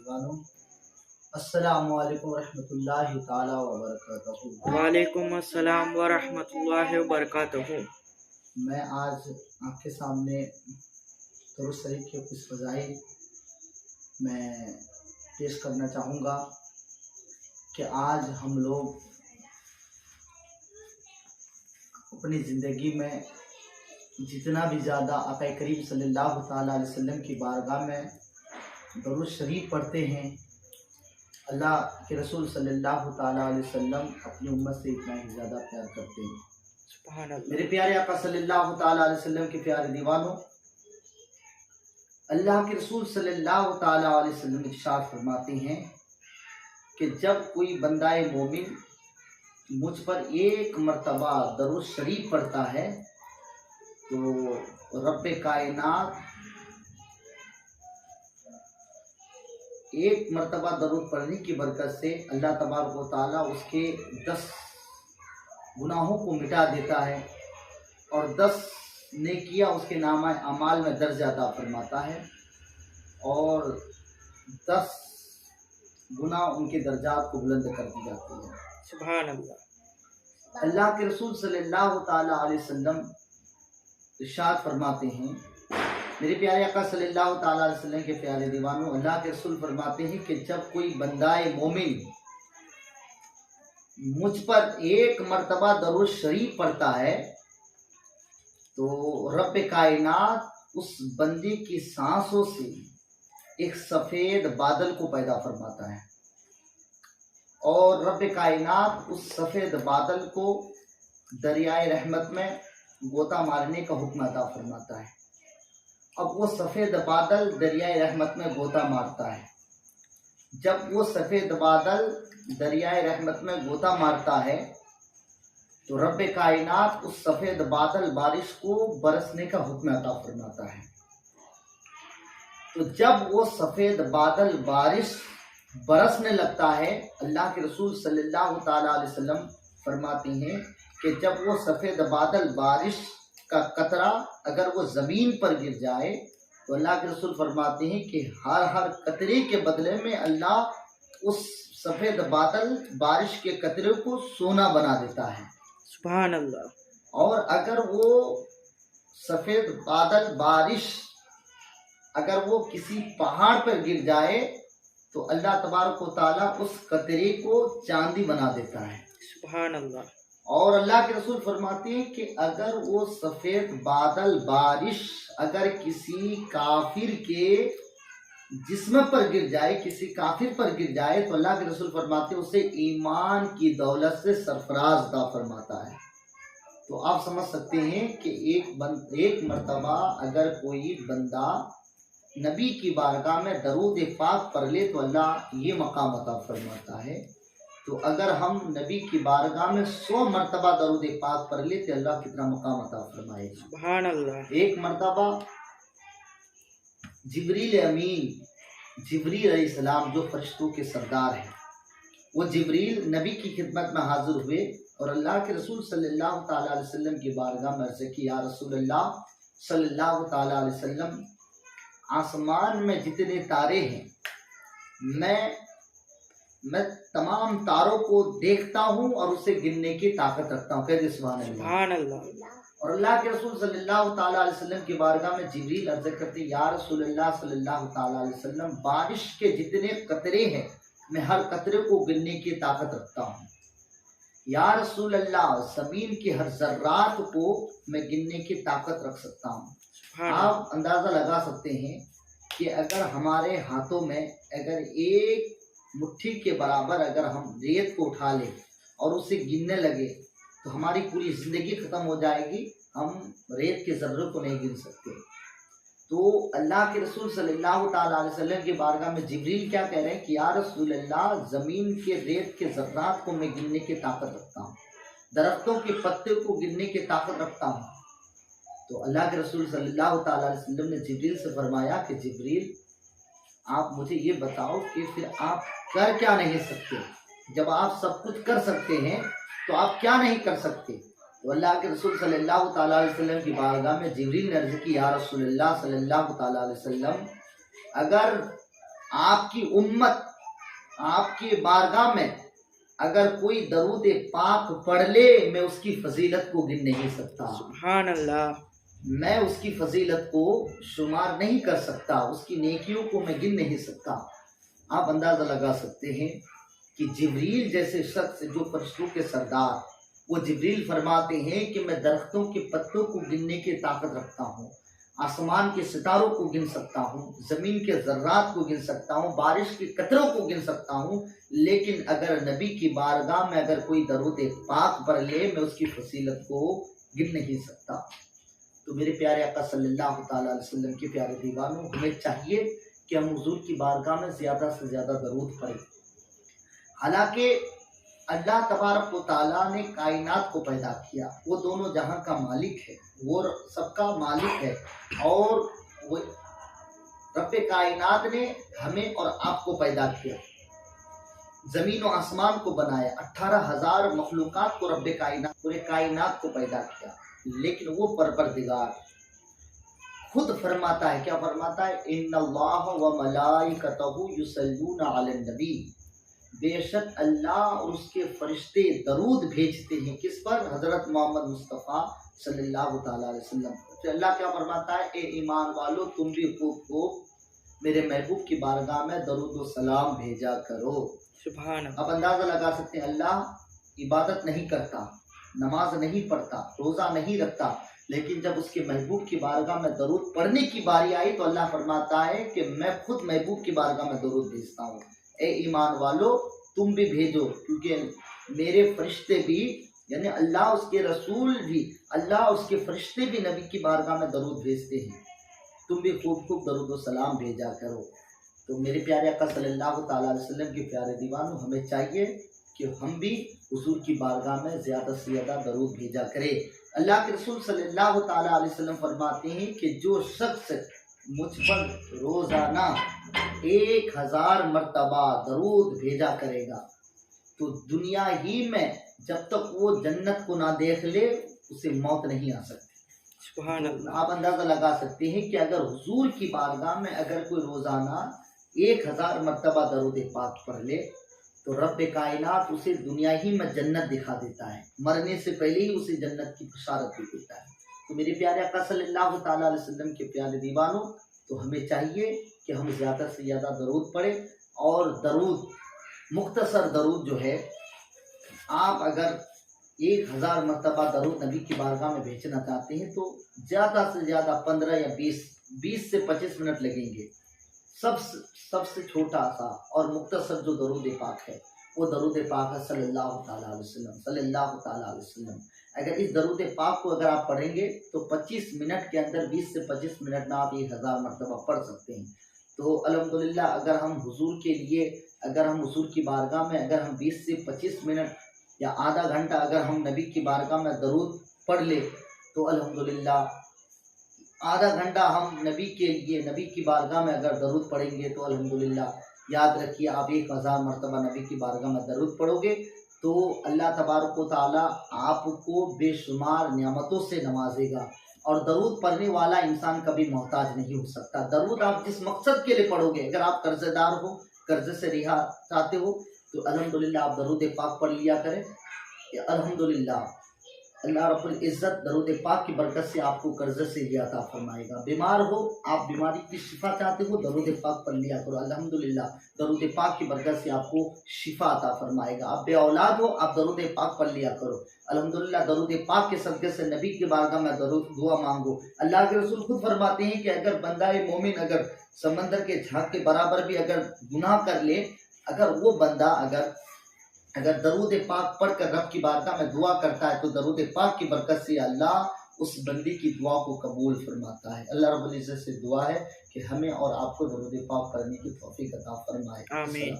मेहमानों, अस्सलामु अलैकुम रहमतुल्लाहि ताला व बरकातहू। वालेकुम अस्सलाम व रहमतुल्लाहि व बरकातहू। मैं आज आपके सामने दुरूद शरीफ के कुछ फ़ज़ाइल मैं पेश करना चाहूँगा कि आज हम लोग अपनी ज़िंदगी में जितना भी ज़्यादा आक़ा करीम सल्लल्लाहु ताला अलैहि वसल्लम की बारगाह में दुरूद शरीफ पढ़ते हैं, अल्लाह के रसूल सल्लल्लाहु ताला अलैहि वसल्लम अपनी उम्मत से इतना ही ज़्यादा प्यार करते हैं। सुभान अल्लाह। मेरे प्यारे आका सल्लल्लाहु ताला अलैहि वसल्लम के प्यारे दीवानों, अल्लाह के रसूल सल्लल्लाहु ताला अलैहि वसल्लम इरशाद फरमाते हैं कि जब कोई बंदाए मोमिन मुझ पर एक मर्तबा दरूद शरीफ पढ़ता है तो रब्बे कायनात एक मर्तबा दरूद पढ़ने की बरकत से अल्लाह तबारक व तआला उसके 10 गुनाहों को मिटा देता है और 10 नेकियां उसके नामा अमाल में दर्ज अता फरमाता है और 10 गुनाह उनके दर्जात को बुलंद कर दी जाती है। सुभान अल्लाह। अल्लाह के रसूल सल्लल्लाहु ताला अलैहि वसल्लम इरशाद फरमाते हैं, मेरे प्यारे आका सल्लल्लाहु ताला अलैहि वसल्लम के प्यारे दीवानों, अल्लाह के रसूल फरमाते हैं कि जब कोई बंदाए मोमिन मुझ पर एक मर्तबा दरूद शरीफ पढ़ता है तो रब्बे कायनात उस बंदे की सांसों से एक सफ़ेद बादल को पैदा फरमाता है और रब्बे कायनात उस सफ़ेद बादल को दरियाए रहमत में गोता मारने का हुक्म अता फरमाता है। अब वो सफ़ेद बादल दरियाए रहमत में गोता मारता है। जब वो सफ़ेद बादल दरियाए रहमत में गोता मारता है तो रब्बे कायनात उस सफ़ेद बादल बारिश को बरसने का हुक्म अता फरमाता है। तो जब वो सफ़ेद बादल बारिश बरसने लगता है, अल्लाह के रसूल सल्लल्लाहु ताला अलैहि वसल्लम फरमाते हैं कि जब वो सफ़ेद बादल बारिश का कतरा अगर वो ज़मीन पर गिर जाए तो अल्लाह के रसूल फरमाते हैं कि हर कतरे के बदले में अल्लाह उस सफ़ेद बादल बारिश के कतरे को सोना बना देता है। सुभान अल्लाह। और अगर वो सफ़ेद बादल बारिश अगर वो किसी पहाड़ पर गिर जाए तो अल्लाह तबारक व तआला उस कतरे को चांदी बना देता है। सुभान अल्लाह। और अल्लाह के रसूल फरमाते हैं कि अगर वो सफ़ेद बादल बारिश अगर किसी काफिर के जिस्म पर गिर जाए, किसी काफिर पर गिर जाए तो अल्लाह के रसूल फरमाते हैं उसे ईमान की दौलत से सरफराज अता फरमाता है। तो आप समझ सकते हैं कि एक मर्तबा अगर कोई बंदा नबी की बारगाह में दरूद पाक पढ़ ले तो अल्लाह ये मकाम अता फरमाता है। तो अगर हम नबी की बारगाह में 100 मरतबा दरूद पाक पढ़ ले तो अल्लाह कितना मकाम अता फरमाएगा। सुभान अल्लाह। एक मरतबा जिब्रील अमीन जिब्रील अलैहिस्सलाम जो फरिश्तों के सरदार हैं, वो जिब्रील नबी की खिदमत में हाजिर हुए और अल्लाह के रसूल सल्लल्लाहु ताला अलैहि वसल्लम की बारगाह में अर्ज़ की, या रसूलल्लाह सल्लल्लाहु ताला अलैहि वसल्लम, आसमान में जितने तारे हैं मैं तमाम तारों को देखता हूँ और उसे गिनने की ताकत रखता हूँ। कहते सुभान अल्लाह। और अल्लाह के रसूल सल्लल्लाहु ताला अलैहि वसल्लम की बारगाह में जिब्रील अर्ज़ करते, या रसूलल्लाह सल्लल्लाहु ताला अलैहि वसल्लम, बारिश के जितने कतरे हैं मैं हर कतरे को गिनने की ताकत रखता हूँ। या रसूलल्लाह, ज़मीन की हर ज़र्रात को मैं गिनने की ताकत रख सकता हूँ। आप अंदाज़ा लगा सकते हैं कि अगर हमारे हाथों में अगर एक मुट्ठी के बराबर अगर हम रेत को उठा लें और उसे गिनने लगे तो हमारी पूरी ज़िंदगी ख़त्म हो जाएगी, हम रेत के ज़र्रों को नहीं गिन सकते। तो अल्लाह के रसूल सल्लल्लाहु ताला अलैहि वसल्लम की बारगाह में जिब्रील क्या कह रहे हैं कि या रसूल अल्लाह, ज़मीन के रेत के ज़र्रात को मैं गिनने की ताकत रखता हूँ, दरख्तों के पत्ते को गिनने की ताकत रखता हूँ। तो अल्लाह के रसूल सल्लल्लाहु ताला अलैहि वसल्लम ने जिब्रील से फरमाया कि जिब्रील, आप मुझे ये बताओ कि फिर आप कर क्या नहीं सकते? जब आप सब कुछ कर सकते हैं तो आप क्या नहीं कर सकते? तो अल्लाह के रसूल सल्लल्लाहु ताला अलैहि वसल्लम की बारगाह में जिब्रील ने अर्ज़ की, या रसूलल्लाह सल्लल्लाहु ताला अलैहि वसल्लम, अगर आपकी उम्मत आपके बारगाह में अगर कोई दरूद पाक पढ़ ले, मैं उसकी फजीलत को गिन नहीं सकता। सुभान अल्लाह। मैं उसकी फजीलत को शुमार नहीं कर सकता, उसकी नेकियों को मैं गिन नहीं सकता। आप अंदाजा लगा सकते हैं कि जिब्रील जैसे शख्स जो फरिश्तों के सरदार, वो जिब्रील फरमाते हैं कि मैं दरख्तों के पत्तों को गिनने की ताकत रखता हूँ, आसमान के सितारों को गिन सकता हूँ, ज़मीन के ज़र्रात को गिन सकता हूँ, बारिश के कतरों को गिन सकता हूँ, लेकिन अगर नबी की बारगाह में अगर कोई दरूद पाक पढ़ ले, मैं उसकी फजीलत को गिन नहीं सकता। तो मेरे प्यारे आका सल्लल्लाहु ताला अलैहि वसल्लम के प्यारे दीवानों, हमें चाहिए कि हम हुजूर की बारगाह में ज़्यादा से ज़्यादा दरूद पढ़ें। हालांकि अल्लाह तबारक व तआला ने कायनात को पैदा किया, वो दोनों जहां का मालिक है, वो सबका मालिक है, और वो रब्बे कायनात ने हमें और आपको पैदा किया, ज़मीन और आसमान को बनाया, 18,000 मखलूक़ात को रब्बे कायनात, पूरे कायनात को पैदा किया। लेकिन वो परवरदिगार खुद फरमाता है, क्या फरमाता है? इन्नल्लाह व मलाइकतहु युसल्लूना अलन नबी, बेशक अल्लाह और उसके फरिश्ते दरूद भेजते हैं किस पर? हज़रत मोहम्मद मुस्तफ़ा सल्लल्लाहु ताला अलैहि वसल्लम। तो अल्लाह क्या फरमाता है? ए ईमान वालो, तुम भी खूब मेरे महबूब की बारगाह में दरूद व सलाम भेजा करो। सुभान। अब अंदाज़ा लगा सकते हैं, अल्लाह इबादत नहीं करता, नमाज नहीं पढ़ता, रोज़ा नहीं रखता, लेकिन जब उसके महबूब की बारगाह में दरूद पढ़ने की बारी आई तो अल्लाह फरमाता है कि मैं खुद महबूब की बारगाह में दरूद भेजता हूँ। ए ईमान वालो, तुम भी भेजो, क्योंकि मेरे फरिश्ते भी, यानी अल्लाह उसके रसूल भी, अल्लाह उसके फरिश्ते भी नबी की बारगाह में दरूद भेजते हैं, तुम भी खूब दरूद व सलाम भेजा करो। तो मेरे प्यारे आका सल्लल्लाहु ताला अलैहि वसल्लम के प्यारे दीवानों, हमें चाहिए कि हम भी हुजूर की बारगाह में ज़्यादा से ज़्यादा दरूद भेजा करें। अल्लाह के रसूल सल्लल्लाहु ताला अलैहि वसल्लम फरमाते हैं कि जो शख्स मुझ पर रोज़ाना 1000 मरतबा दरूद भेजा करेगा, तो दुनिया ही में जब तक वो जन्नत को ना देख ले, उसे मौत नहीं आ सकती। सुभान अल्लाह। आप अंदाज़ा लगा सकते हैं कि अगर हुजूर की बारगाह में अगर कोई रोज़ाना 1000 मरतबा दरूद पाक पढ़ ले, तो रब्बे कायनात उसे दुनिया ही में जन्नत दिखा देता है, मरने से पहले ही उसे जन्नत की बशारत भी देता है। तो मेरे प्यारे आका सल्लल्लाहु ताला अलैहि वसल्लम के प्यारे दीवानों, तो हमें चाहिए कि हम ज़्यादा से ज़्यादा दरूद पढ़ें। और दरूद, मुख्तसर दरूद जो है, आप अगर 1000 मरतबा दरूद नबी की बारगाह में भेजना चाहते हैं तो ज़्यादा से ज़्यादा 15 या 20 से 25 मिनट लगेंगे। सबसे छोटा सा और मुख्तसर जो दरूद पाक है, वो दरूद पाक है सल्लल्लाहु ताला अलैहि वसल्लम, सल्लल्लाहु ताला अलैहि वसल्लम। अगर इस दरूद पाक को अगर आप पढ़ेंगे तो 25 मिनट के अंदर, 20 से 25 मिनट में आप 1000 मरतबा पढ़ सकते हैं। तो अल्हम्दुलिल्लाह, अगर हम हुजूर के लिए, अगर हम हुजूर की बारगाह में अगर हम 20 से 25 मिनट या आधा घंटा अगर हम नबी की बारगाह में दरूद पढ़ ले, तो अल्हम्दुलिल्लाह आधा घंटा हम नबी के लिए, नबी की बारगाह में अगर दरूद पढ़ेंगे तो अल्हम्दुलिल्लाह, याद रखिए, आप 1000 मरतबा नबी की बारगाह में दरूद पढ़ोगे तो अल्लाह तबारक व तआला आपको बेशुमार नियामतों से नवाजेगा। और दरूद पढ़ने वाला इंसान कभी मोहताज नहीं हो सकता। दरूद आप जिस मकसद के लिए पढ़ोगे, अगर आप कर्जदार हो, कर्ज से रिहा चाहते हो, तो अल्हम्दुलिल्लाह आप दरूद पाक पढ़ लिया करें। अल्हम्दुलिल्लाह अल्लाह रब्बुल इज़्ज़त दरूद पाक की बरकत से आपको कर्ज से भी अता फरमाएगा। बीमार हो, आप बीमारी की शिफा चाहते हो, दरूद पाक पढ़ लिया करो, अल्हम्दुलिल्लाह दरूद पाक की बरकत से आपको शिफा अता फरमाएगा। आप बे औलाद हो, आप दरूद पाक पढ़ लिया करो, अल्हम्दुलिल्लाह दरूद पाक के सदक़े से नबी की बारगाह में दरूद दुआ मांगो। अल्लाह के रसूल खुद फरमाते हैं कि अगर बंदा मोमिन अगर समंदर के झाग के बराबर भी अगर गुनाह कर ले, अगर वो बंदा अगर दरूद पाक पढ़कर रब की बारगाह में दुआ करता है, तो दरूद पाक की बरकत से अल्लाह उस बंदी की दुआ को कबूल फरमाता है। अल्लाह रब्बुल इज़्ज़त से दुआ है कि हमें और आपको दरूद पाक पढ़ने की तौफीक अता फरमाए। आमीन।